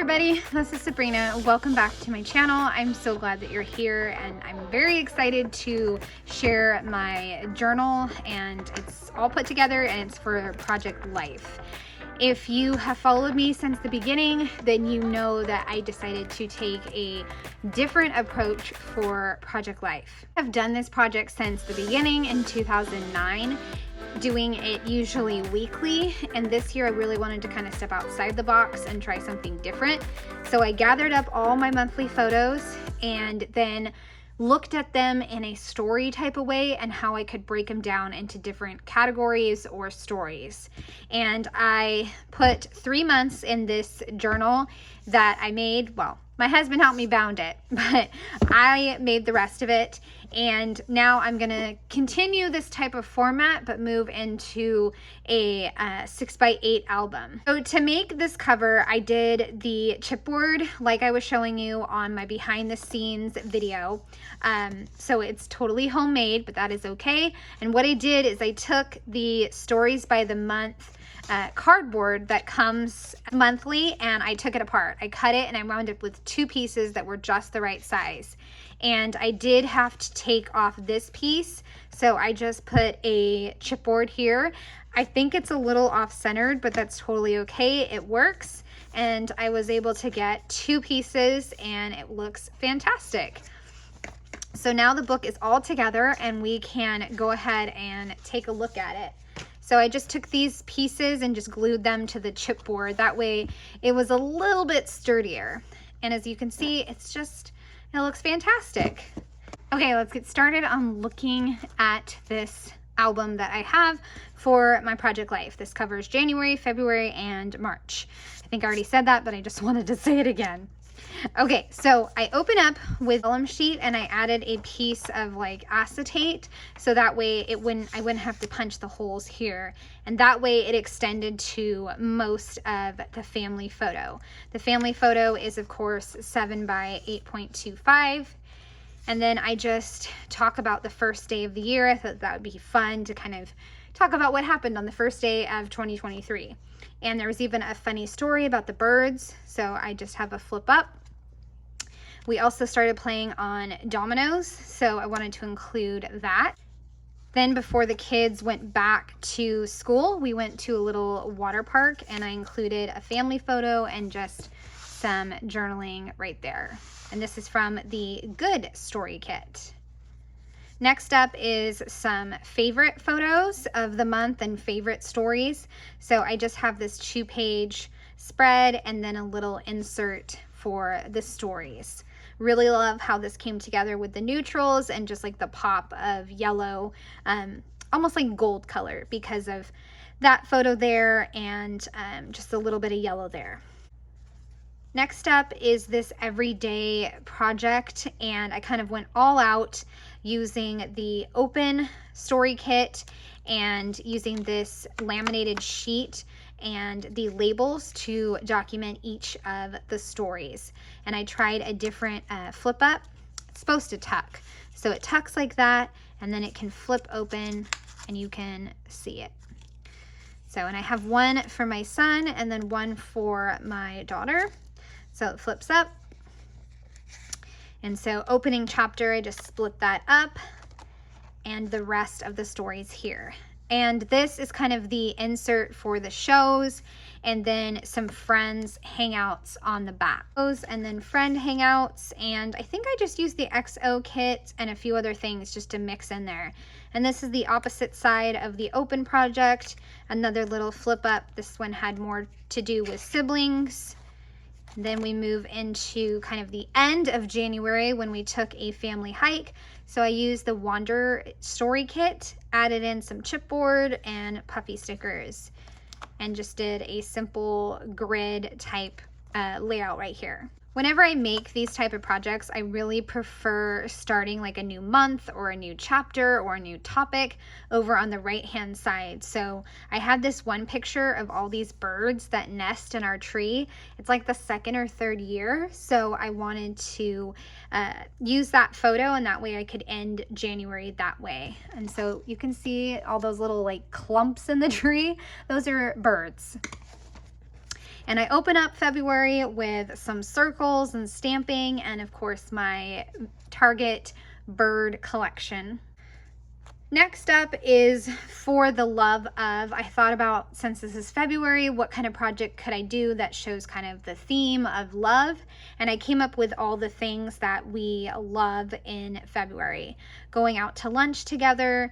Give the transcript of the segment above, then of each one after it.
everybody, this is Sabrina. Welcome back to my channel. I'm so glad that you're here, and I'm very excited to share my journal, and it's all put together and it's for Project Life. If you have followed me since the beginning, then you know that I decided to take a different approach for Project Life. I've done this project since the beginning in 2009, doing it usually weekly, and this year I really wanted to kind of step outside the box and try something different. So I gathered up all my monthly photos and then looked at them in a story type of way and how I could break them down into different categories or stories. And I put 3 months in this journal that I made. Well, my husband helped me bound it, but I made the rest of it. And now I'm gonna continue this type of format, but move into a 6x8 album. So to make this cover, I did the chipboard like I was showing you on my behind the scenes video. So it's totally homemade, but that is okay. And what I did is I took the stories by the month cardboard that comes monthly, and I took it apart. I cut it and I wound up with 2 pieces that were just the right size. And I did have to take off this piece, so I just put a chipboard here. I think it's a little off-centered, but that's totally okay. It works, and I was able to get 2 pieces, and it looks fantastic. So now the book is all together, and we can go ahead and take a look at it. So I just took these pieces and just glued them to the chipboard. That way it was a little bit sturdier. And as you can see, it looks fantastic. Okay, let's get started on looking at this album that I have for my Project Life. This covers January, February, and March. I think I already said that, but I just wanted to say it again. Okay, so I open up with vellum sheet and I added a piece of like acetate, so that way I wouldn't have to punch the holes here, and that way it extended to most of the family photo. The family photo is of course 7 by 8.25, and then I just talk about the first day of the year. I thought that would be fun to kind of talk about what happened on the first day of 2023. And there was even a funny story about the birds, so I just have a flip up. We also started playing on dominoes, so I wanted to include that. Then before the kids went back to school, we went to a little water park, and I included a family photo and just some journaling right there. And this is from the Good Story Kit. Next up is some favorite photos of the month and favorite stories. So I just have this 2-page spread and then a little insert for the stories. Really love how this came together with the neutrals and just like the pop of yellow, almost like gold color because of that photo there, and just a little bit of yellow there. Next up is this everyday project, and I kind of went all out using the open story kit and using this laminated sheet and the labels to document each of the stories. And I tried a different flip up. It's supposed to tuck. So it tucks like that, and then it can flip open and you can see it. So, and I have one for my son and then one for my daughter. So it flips up. And so opening chapter, I just split that up, and the rest of the stories here. And this is kind of the insert for the shows, and then some friends hangouts on the back. And then friend hangouts, and I think I just used the XO kit and a few other things just to mix in there. And this is the opposite side of the open project, another little flip up. This one had more to do with siblings. Then we move into kind of the end of January when we took a family hike. So I used the Wander story kit, added in some chipboard and puffy stickers, and just did a simple grid type layout right here. Whenever I make these type of projects, I really prefer starting like a new month or a new chapter or a new topic over on the right hand side. So I had this one picture of all these birds that nest in our tree. It's like the 2nd or 3rd year. So I wanted to use that photo, and that way I could end January that way. And so you can see all those little like clumps in the tree. Those are birds. And I open up February with some circles and stamping, and of course my Target bird collection. Next up is for the love of, I thought about, since this is February, what kind of project could I do that shows kind of the theme of love? And I came up with all the things that we love in February. Going out to lunch together,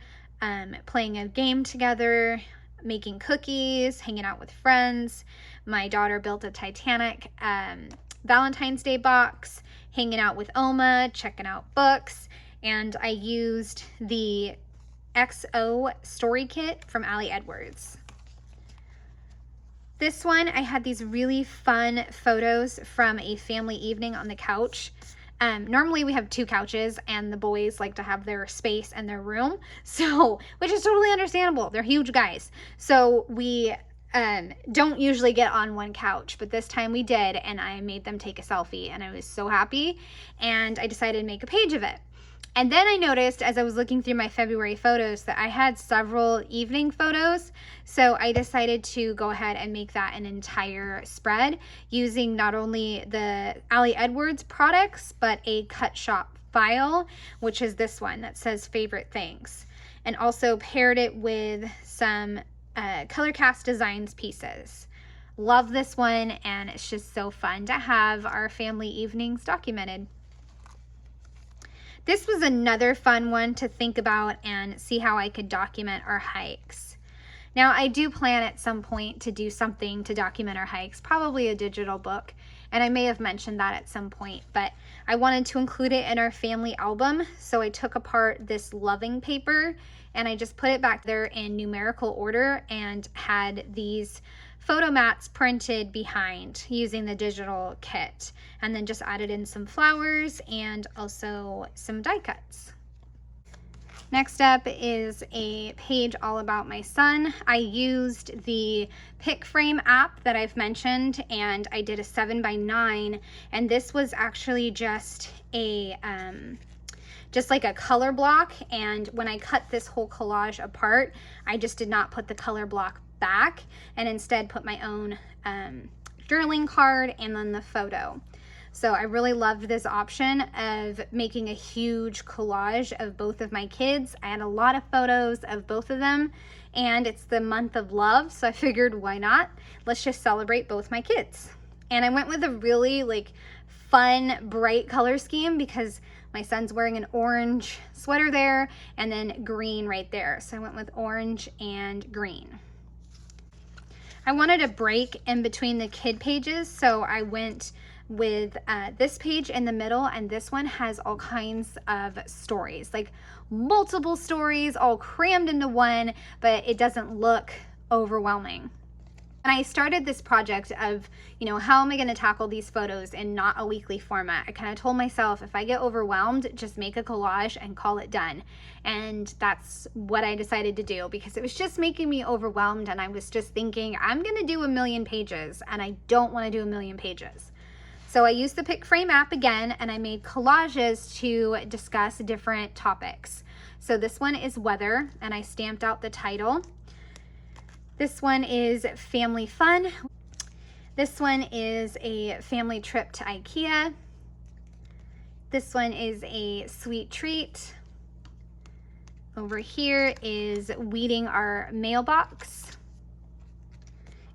playing a game together, making cookies, hanging out with friends. My daughter built a Titanic Valentine's Day box, hanging out with Oma, checking out books, and I used the XO story kit from Ali Edwards. This one, I had these really fun photos from a family evening on the couch. Normally we have 2 couches and the boys like to have their space and their room, so, which is totally understandable. They're huge guys. So we don't usually get on one couch, but this time we did, and I made them take a selfie, and I was so happy, and I decided to make a page of it. And then I noticed as I was looking through my February photos that I had several evening photos. So I decided to go ahead and make that an entire spread using not only the Ali Edwards products, but a cut shop file, which is this one that says favorite things. And also paired it with some Color Cast Designs pieces. Love this one, and it's just so fun to have our family evenings documented. This was another fun one to think about and see how I could document our hikes. Now, I do plan at some point to do something to document our hikes, probably a digital book, and I may have mentioned that at some point, but I wanted to include it in our family album, so I took apart this loving paper and I just put it back there in numerical order and had these photo mats printed behind using the digital kit, and then just added in some flowers and also some die cuts. Next up is a page all about my son. I used the pick frame app that I've mentioned, and I did a 7x9, and this was actually just a just like a color block, and when I cut this whole collage apart, I just did not put the color block back and instead put my own journaling card and then the photo. So I really loved this option of making a huge collage of both of my kids. I had a lot of photos of both of them, and it's the month of love, so I figured why not? Let's just celebrate both my kids. And I went with a really like fun, bright color scheme because my son's wearing an orange sweater there and then green right there. So I went with orange and green. I wanted a break in between the kid pages, so I went with this page in the middle, and this one has all kinds of stories, like multiple stories all crammed into one, but it doesn't look overwhelming. When I started this project of, you know, how am I going to tackle these photos in not a weekly format, I kind of told myself, if I get overwhelmed, just make a collage and call it done. And that's what I decided to do, because it was just making me overwhelmed, and I was just thinking, I'm going to do 1,000,000 pages, and I don't want to do 1,000,000 pages. So I used the pick frame app again, and I made collages to discuss different topics. So this one is weather, and I stamped out the title. This one is family fun. This one is a family trip to IKEA. This one is a sweet treat. Over here is weeding our mailbox.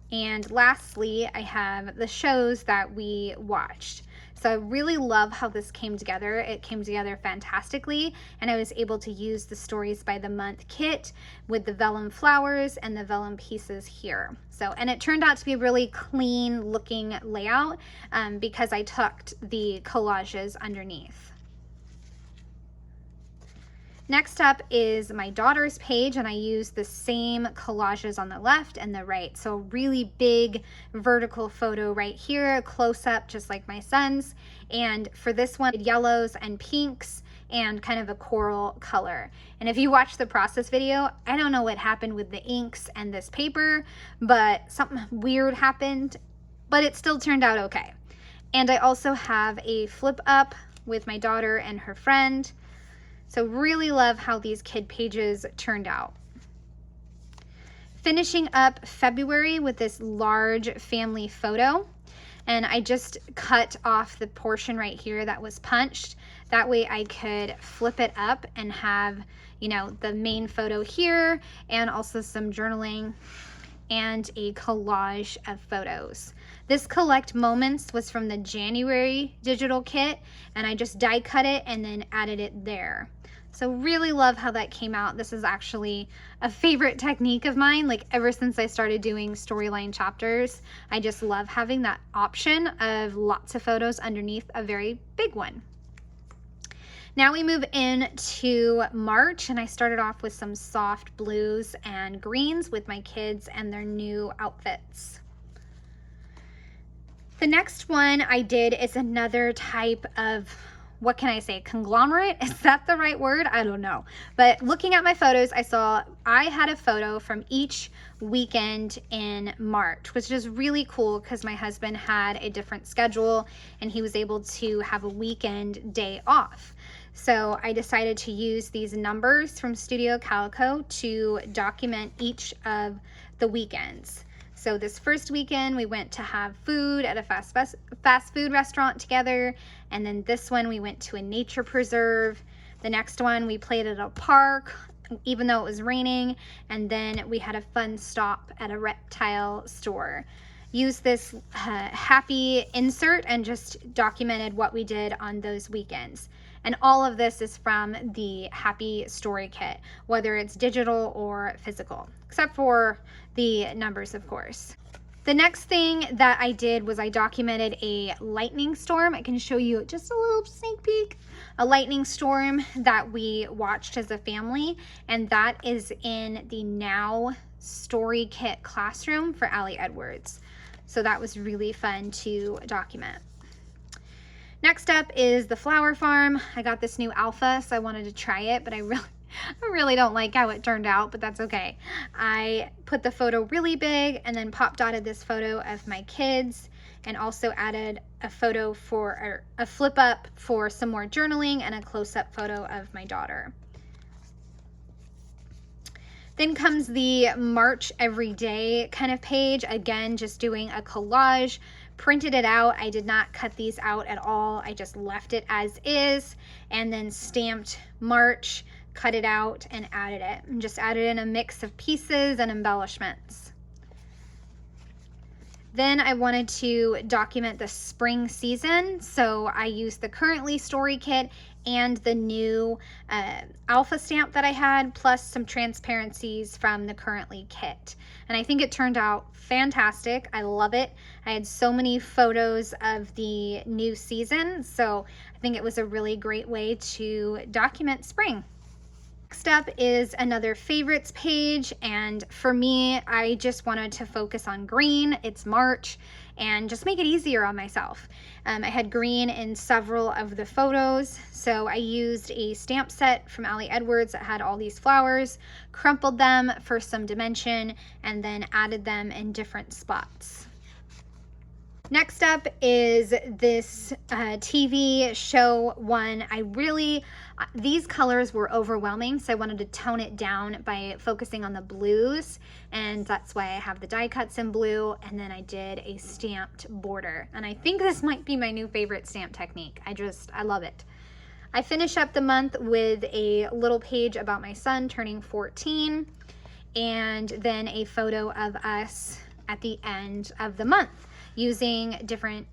And lastly, I have the shows that we watched. So I really love how this came together. It came together fantastically, and I was able to use the Stories by the Month kit with the vellum flowers and the vellum pieces here. So, and it turned out to be a really clean looking layout because I tucked the collages underneath. Next up is my daughter's page, and I used the same collages on the left and the right. So a really big vertical photo right here, close up just like my son's. And for this one, yellows and pinks and kind of a coral color. And if you watch the process video, I don't know what happened with the inks and this paper, but something weird happened, but it still turned out okay. And I also have a flip up with my daughter and her friend. So really love how these kid pages turned out. finishing up February with this large family photo. And I just cut off the portion right here that was punched. That way I could flip it up and have, you know, the main photo here and also some journaling and a collage of photos. This Collect Moments was from the January digital kit, and I just die cut it and then added it there. So really love how that came out. This is actually a favorite technique of mine. Like ever since I started doing storyline chapters, I just love having that option of lots of photos underneath a very big one. Now we move into March, and I started off with some soft blues and greens with my kids and their new outfits. The next one I did is another type of, what can I say, conglomerate? Is that the right word? I don't know. But looking at my photos, I saw I had a photo from each weekend in March, which is really cool because my husband had a different schedule and he was able to have a weekend day off. So I decided to use these numbers from Studio Calico to document each of the weekends. So this first weekend we went to have food at a fast food restaurant together, and then this one we went to a nature preserve. The next one we played at a park even though it was raining, and then we had a fun stop at a reptile store. Used this happy insert and just documented what we did on those weekends. And all of this is from the Happy Story Kit, whether it's digital or physical, except for the numbers, of course. The next thing that I did was I documented a lightning storm. I can show you just a little sneak peek. A lightning storm that we watched as a family, and that is in the Now Story Kit classroom for Allie Edwards. So that was really fun to document. Next up is the flower farm. I got this new alpha, so I wanted to try it, but I really don't like how it turned out, but that's okay. I put the photo really big and then pop dotted this photo of my kids, and also added a photo for a flip up for some more journaling and a close-up photo of my daughter. Then comes the March Everyday kind of page. Again, just doing a collage, printed it out. I did not cut these out at all. I just left it as is, and then stamped March, cut it out, and added it. And just added in a mix of pieces and embellishments. Then I wanted to document the spring season, so I used the Currently Story Kit and the new alpha stamp that I had, plus some transparencies from the Currently kit. And I think it turned out fantastic. I love it. I had so many photos of the new season, so I think it was a really great way to document spring. Next up is another favorites page, and for me, I just wanted to focus on green. It's March, and just make it easier on myself. I had green in several of the photos, so I used a stamp set from Allie Edwards that had all these flowers, crumpled them for some dimension, and then added them in different spots. Next up is this TV show one. These colors were overwhelming, so I wanted to tone it down by focusing on the blues, and that's why I have the die cuts in blue, and then I did a stamped border. And I think this might be my new favorite stamp technique. I love it. I finish up the month with a little page about my son turning 14, and then a photo of us at the end of the month, using different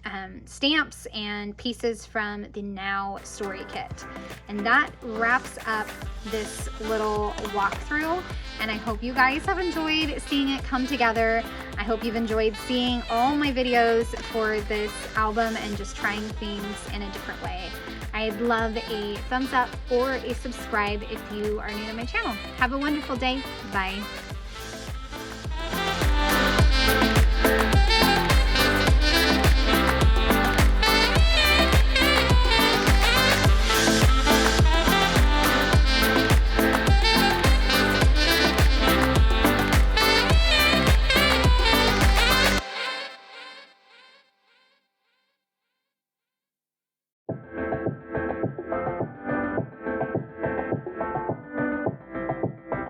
stamps and pieces from the Now Story Kit. And that wraps up this little walkthrough, and I hope you guys have enjoyed seeing it come together. I hope you've enjoyed seeing all my videos for this album and just trying things in a different way. I'd love a thumbs up or a subscribe if you are new to my channel. Have a wonderful day. Bye.